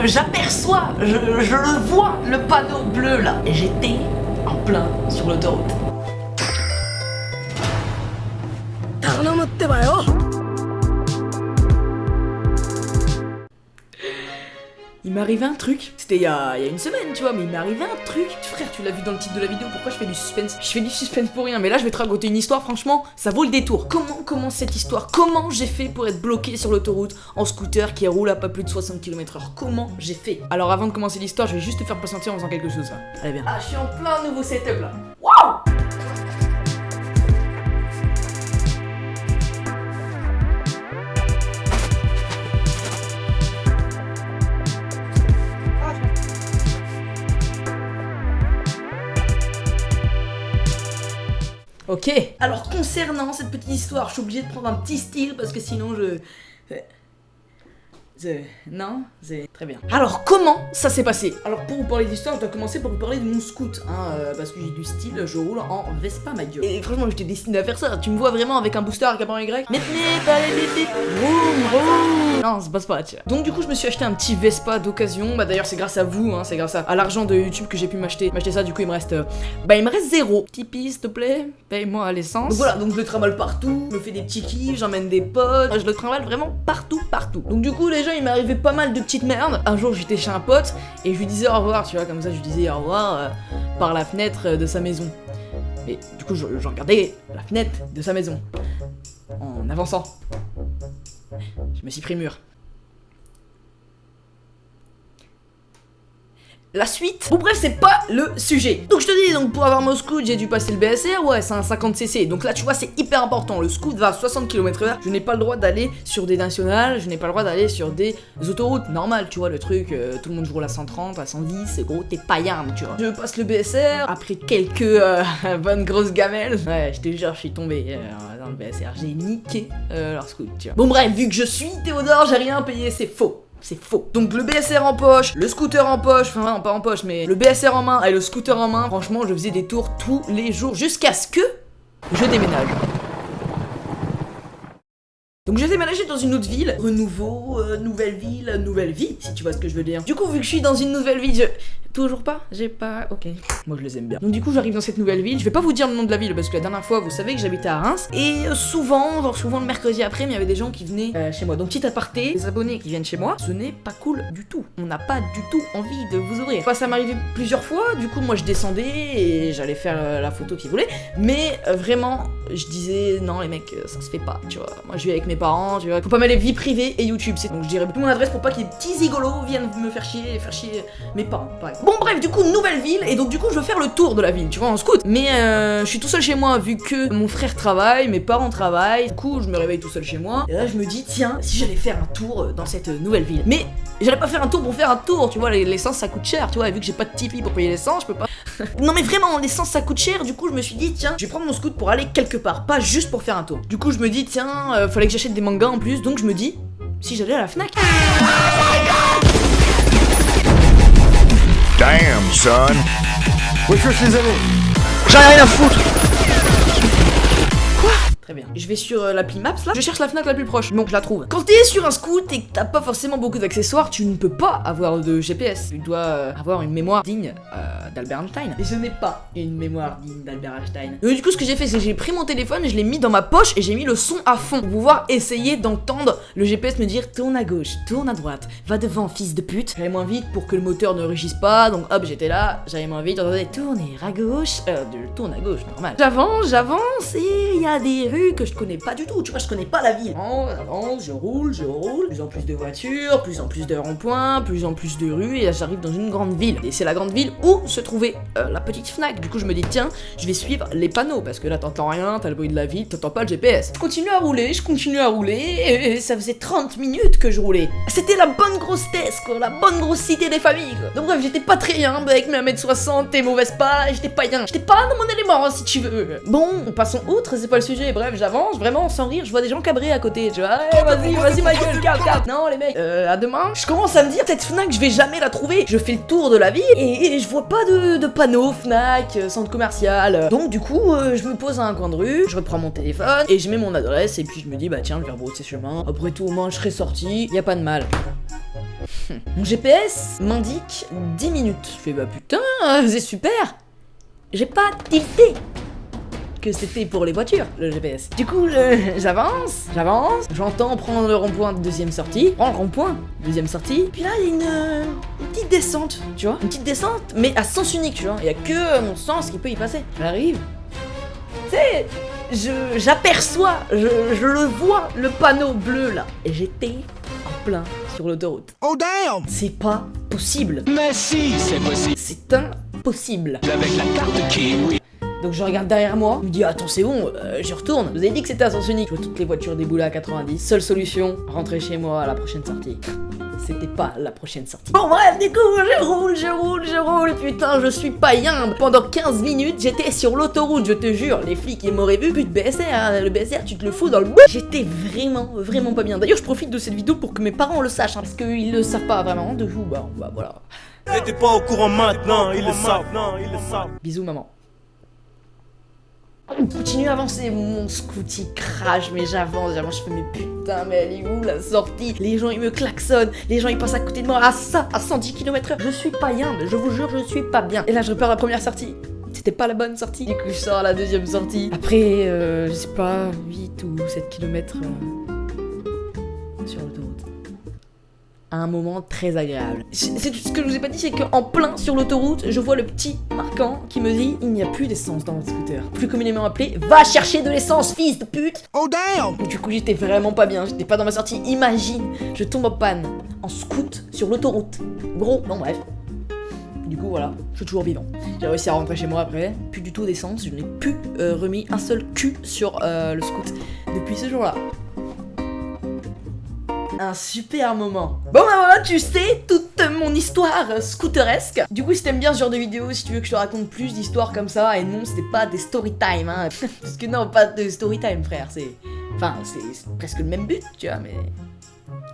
j'aperçois, je le vois, le panneau bleu là. Et j'étais en plein sur l'autoroute. Il m'est arrivé un truc, c'était il y a une semaine tu vois, mais il m'est arrivé un truc. Frère, tu l'as vu dans le titre de la vidéo, pourquoi je fais du suspense? Je fais du suspense pour rien, mais là je vais te raconter une histoire, franchement, ça vaut le détour. Comment commence cette histoire? Comment j'ai fait pour être bloqué sur l'autoroute en scooter qui roule à pas plus de 60 km/h? Comment j'ai fait? Alors avant de commencer l'histoire, je vais juste te faire patienter en faisant quelque chose là. Allez bien. Ah, je suis en plein nouveau setup là. Waouh! Ok, alors concernant cette petite histoire, je suis obligé de prendre un petit style parce que sinon non, c'est très bien. Alors comment ça s'est passé? Alors pour vous parler d'histoire, je dois commencer par vous parler de mon scoot, parce que j'ai du style, je roule en Vespa ma gueule. Et franchement j'étais destiné à faire ça, tu me vois vraiment avec un booster avec un ballon Y. Non, ça passe pas, tu vois. Donc du coup je me suis acheté un petit Vespa d'occasion, bah d'ailleurs c'est grâce à vous, c'est grâce à l'argent de YouTube que j'ai pu m'acheter ça, du coup il me reste 0. Tipeee s'il te plaît, paye-moi à l'essence. Donc voilà, donc je le trimballe partout, je me fais des petits kiffs, j'emmène des potes, je le trimballe vraiment partout. Donc du coup les gens il m'est arrivé pas mal de petites merdes. Un jour j'étais chez un pote et je lui disais au revoir, tu vois, comme ça je lui disais au revoir par la fenêtre de sa maison. Et du coup je regardais la fenêtre de sa maison en avançant. Je me suis pris le mur. La suite. Bon bref, c'est pas le sujet. Donc je te dis, donc pour avoir mon scoot, j'ai dû passer le BSR, ouais, c'est un 50cc. Donc là, tu vois, c'est hyper important. Le scoot va à 60 km/h. Je n'ai pas le droit d'aller sur des nationales, je n'ai pas le droit d'aller sur des autoroutes normales, tu vois, le truc, tout le monde roule à 130, à 110, gros, t'es païen, tu vois. Je passe le BSR, après quelques bonnes grosses gamelles. Ouais, je te jure, je suis tombé dans le BSR. J'ai niqué leur scoot, tu vois. Bon bref, vu que je suis Théodore, j'ai rien payé, c'est faux. C'est faux. Donc le BSR en poche, le scooter en poche, enfin non pas en poche mais le BSR en main et le scooter en main, franchement je faisais des tours tous les jours jusqu'à ce que je déménage. Donc j'ai déménagé dans une autre ville, renouveau, nouvelle ville, nouvelle vie, si tu vois ce que je veux dire. Du coup vu que je suis dans une nouvelle ville, toujours pas, j'ai pas, ok. Moi je les aime bien. Donc du coup j'arrive dans cette nouvelle ville, je vais pas vous dire le nom de la ville parce que la dernière fois vous savez que j'habitais à Reims. Et souvent le mercredi après, il y avait des gens qui venaient chez moi. Donc petit aparté, les abonnés qui viennent chez moi, ce n'est pas cool du tout. On n'a pas du tout envie de vous ouvrir. Enfin, ça m'arrivait plusieurs fois, du coup moi je descendais et j'allais faire la photo qu'ils voulaient. Mais vraiment, je disais non les mecs, ça se fait pas, tu vois. Moi je vis avec mes parents, tu vois. Faut pas mêler vie privée et YouTube. Donc je dirais tout mon adresse pour pas qu'il y ait des petits zigolos viennent me faire chier mes parents, par exemple. Bon bref, du coup nouvelle ville et donc du coup je veux faire le tour de la ville, tu vois, en scoot. Mais je suis tout seul chez moi vu que mon frère travaille, mes parents travaillent. Du coup je me réveille tout seul chez moi. Et là je me dis tiens, si j'allais faire un tour dans cette nouvelle ville. Mais j'allais pas faire un tour pour faire un tour, tu vois, l'essence ça coûte cher, tu vois, et vu que j'ai pas de Tipeee pour payer l'essence, je peux pas. Non mais vraiment, l'essence ça coûte cher, du coup je me suis dit tiens, je vais prendre mon scoot pour aller quelque part, pas juste pour faire un tour. Du coup je me dis tiens, fallait que j'achète des mangas en plus, donc je me dis si j'allais à la Fnac. Damn, son. Wesh, les amis. J'en ai rien à foutre. Quoi? Très bien. Je vais sur l'appli Maps là, je cherche la Fnac la plus proche, donc je la trouve. Quand t'es sur un scoot et que t'as pas forcément beaucoup d'accessoires, tu ne peux pas avoir de GPS. Tu dois avoir une mémoire digne d'Albert Einstein. Et ce n'est pas une mémoire digne d'Albert Einstein. Du coup ce que j'ai fait c'est que j'ai pris mon téléphone, je l'ai mis dans ma poche et j'ai mis le son à fond pour pouvoir essayer d'entendre le GPS me dire tourne à gauche, tourne à droite, va devant fils de pute. J'allais moins vite pour que le moteur ne rugisse pas, donc hop j'étais là, j'allais moins vite, j'entendais tourner à gauche, tourne à gauche, normal. J'avance et il y a des rues que je connais pas du tout, tu vois, je connais pas la ville. J'avance, je roule, plus en plus de voitures, plus en plus de ronds-points, plus en plus de rues, et là j'arrive dans une grande ville. Et c'est la grande ville où se trouvait la petite Fnac. Du coup je me dis tiens, je vais suivre les panneaux, parce que là t'entends rien, t'as le bruit de la ville, t'entends pas le GPS. Je continue à rouler, et ça faisait 30 minutes que je roulais. C'était la bonne grosse Tess, quoi, la bonne grosse cité des familles, quoi. Donc bref, j'étais pas très bien, avec mes 1m60 et mauvaise pas, j'étais pas bien. J'étais pas dans mon élément, si tu veux. Bon, passons outre, c'est pas le sujet, bref, j'avance, vraiment, sans rire, je vois des gens cabrer à côté, tu vois. Vas-y ma gueule, calme. Non les mecs, à demain. Je commence à me dire, cette Fnac, je vais jamais la trouver. Je fais le tour de la ville et je vois pas de panneau Fnac, centre commercial. Donc du coup, je me pose à un coin de rue, je reprends mon téléphone et je mets mon adresse et puis je me dis, bah tiens, je vais rebrousser chemin. Après tout, au moins, je serai sorti, y a pas de mal. Mon GPS m'indique 10 minutes. Je fais bah putain, c'est super. J'ai pas tilté que c'était pour les voitures, le GPS. Du coup, j'avance, j'entends prendre le rond-point de deuxième sortie, prends le rond-point, deuxième sortie, puis là, il y a une petite descente, tu vois, une petite descente, mais à sens unique, tu vois, il y a que mon sens qui peut y passer. J'arrive, tu sais, j'aperçois, je le vois, le panneau bleu, là, et j'étais en plein sur l'autoroute. Oh damn! C'est pas possible. Mais si, c'est possible. C'est impossible. Avec la carte kiwi. Donc je regarde derrière moi, je me dis attends c'est bon, j'y retourne. Vous avez dit que c'était à sens unique. Je vois toutes les voitures débouler à 90. Seule solution, rentrer chez moi à la prochaine sortie. C'était pas la prochaine sortie. Bon bref, du coup, je roule, putain, je suis pas yimbe. Pendant 15 minutes, j'étais sur l'autoroute, je te jure. Les flics, ils m'auraient vu, plus de BSR, hein. Le BSR, tu te le fous dans le bout. J'étais vraiment pas bien. D'ailleurs, je profite de cette vidéo pour que mes parents le sachent, hein, parce qu'ils le savent pas vraiment. De vous, bah voilà. T'es pas au courant maintenant, ils le savent. Bisous, maman. Continue à avancer, mon scooty crash, mais j'avance, je fais mais putain, mais elle est où la sortie? Les gens ils me klaxonnent, les gens ils passent à côté de moi à 110 km/h. Je suis pas bien, je vous jure, je suis pas bien. Et là je repère la première sortie. C'était pas la bonne sortie. Du coup je sors à la deuxième sortie. Après, je sais pas, 8 ou 7 km sur l'autoroute. À un moment très agréable. Ce que je vous ai pas dit, c'est qu'en plein sur l'autoroute, je vois le petit marquant qui me dit il n'y a plus d'essence dans votre scooter. Plus communément appelé, va chercher de l'essence, fils de pute. Oh damn! Du coup, j'étais vraiment pas bien, j'étais pas dans ma sortie. Imagine, je tombe en panne en scoot sur l'autoroute. Gros, bon bref. Du coup, voilà, je suis toujours vivant. J'ai réussi à rentrer chez moi après, plus du tout d'essence, je n'ai plus remis un seul cul sur le scoot depuis ce jour-là. Un super moment. Bon bah voilà, tu sais toute mon histoire scooteresque. Du coup si t'aimes bien ce genre de vidéo, si tu veux que je te raconte plus d'histoires comme ça, et non c'était pas des story time hein. Parce que non, pas de story time frère, c'est presque le même but tu vois, mais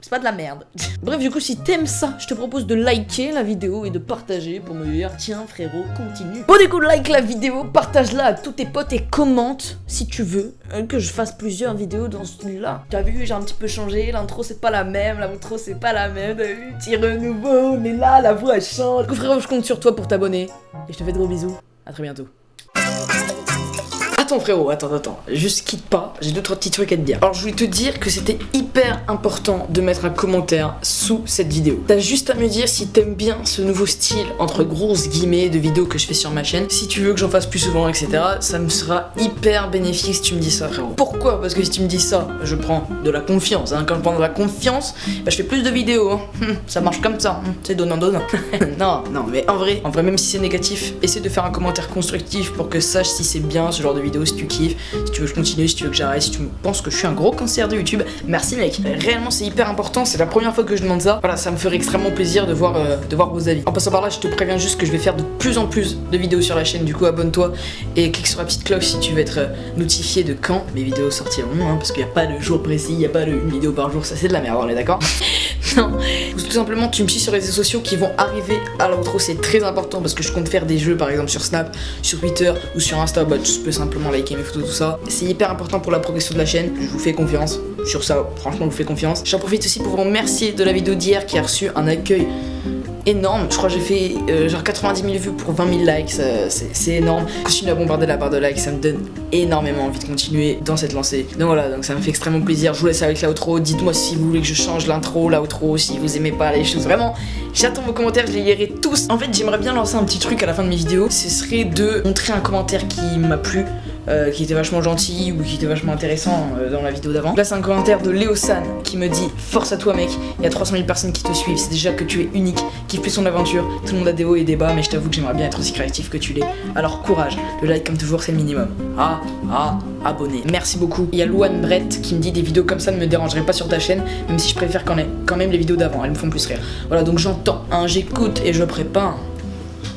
c'est pas de la merde. Bref, du coup, si t'aimes ça, je te propose de liker la vidéo et de partager pour me dire tiens frérot, continue. Bon, du coup, like la vidéo, partage-la à tous tes potes et commente si tu veux que je fasse plusieurs vidéos dans ce style-là. T'as vu, j'ai un petit peu changé, l'intro c'est pas la même, l'outro c'est pas la même, t'as vu, petit renouveau, on est là, la voix change. Du coup, frérot, je compte sur toi pour t'abonner et je te fais de gros bisous. À très bientôt. Attends frérot, attends, juste quitte pas, j'ai 2-3 petits trucs à te dire. Alors je voulais te dire que c'était hyper important de mettre un commentaire sous cette vidéo. T'as juste à me dire si t'aimes bien ce nouveau style, entre grosses guillemets, de vidéos que je fais sur ma chaîne. Si tu veux que j'en fasse plus souvent, etc. Ça me sera hyper bénéfique si tu me dis ça frérot. Pourquoi? Parce que si tu me dis ça, je prends de la confiance, hein. Quand je prends de la confiance, bah, je fais plus de vidéos, hein. Ça marche comme ça, hein. C'est donnant. non, mais en vrai, même si c'est négatif, essaie de faire un commentaire constructif pour que je sache si c'est bien ce genre de vidéo. Si tu kiffes, si tu veux que je continue, si tu veux que j'arrête, si tu penses que je suis un gros cancer de YouTube, merci mec. Réellement c'est hyper important, c'est la première fois que je demande ça. Voilà, ça me ferait extrêmement plaisir de voir vos avis. En passant par là, je te préviens juste que je vais faire de plus en plus de vidéos sur la chaîne, du coup abonne-toi et clique sur la petite cloche si tu veux être notifié de quand mes vidéos sortiront, hein, parce qu'il n'y a pas de jour précis, il n'y a pas de une vidéo par jour, ça c'est de la merde, on est d'accord? Non, tout simplement tu me suis sur les réseaux sociaux qui vont arriver à l'outro, c'est très important parce que je compte faire des jeux par exemple sur Snap, sur Twitter ou sur Insta, bah tu peux simplement liker mes photos, tout ça. C'est hyper important pour la progression de la chaîne, je vous fais confiance sur ça, franchement je vous fais confiance. J'en profite aussi pour vous remercier de la vidéo d'hier qui a reçu un accueil énorme. Je crois que j'ai fait genre 90 000 vues pour 20 000 likes, c'est énorme. Continue à bombarder la barre de likes, ça me donne énormément envie de continuer dans cette lancée. Donc voilà, donc ça me fait extrêmement plaisir. Je vous laisse avec l'outro. Dites-moi si vous voulez que je change l'intro, l'outro, si vous aimez pas les choses. Vraiment, j'attends vos commentaires, je les lirai tous. En fait, j'aimerais bien lancer un petit truc à la fin de mes vidéos. Ce serait de montrer un commentaire qui m'a plu, qui était vachement gentil ou qui était vachement intéressant dans la vidéo d'avant. Là, c'est un commentaire de Léo-San qui me dit force à toi mec, il y a 300 000 personnes qui te suivent, c'est déjà que tu es unique, kiffe plus son aventure, tout le monde a des hauts et des bas, mais je t'avoue que j'aimerais bien être aussi créatif que tu l'es. Alors courage, le like comme toujours c'est le minimum. Abonné. Merci beaucoup. Il y a Louane Brett qui me dit des vidéos comme ça ne me dérangeraient pas sur ta chaîne, même si je préfère quand même les vidéos d'avant, elles me font plus rire. Voilà, donc j'entends, hein, j'écoute et je prépare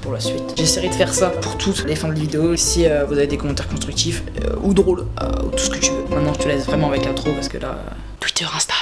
pour la suite. J'essaierai de faire ça pour toutes les fins de vidéo. Si vous avez des commentaires constructifs ou drôles, ou tout ce que tu veux. Maintenant je te laisse vraiment avec l'intro parce que là, Twitter, Insta.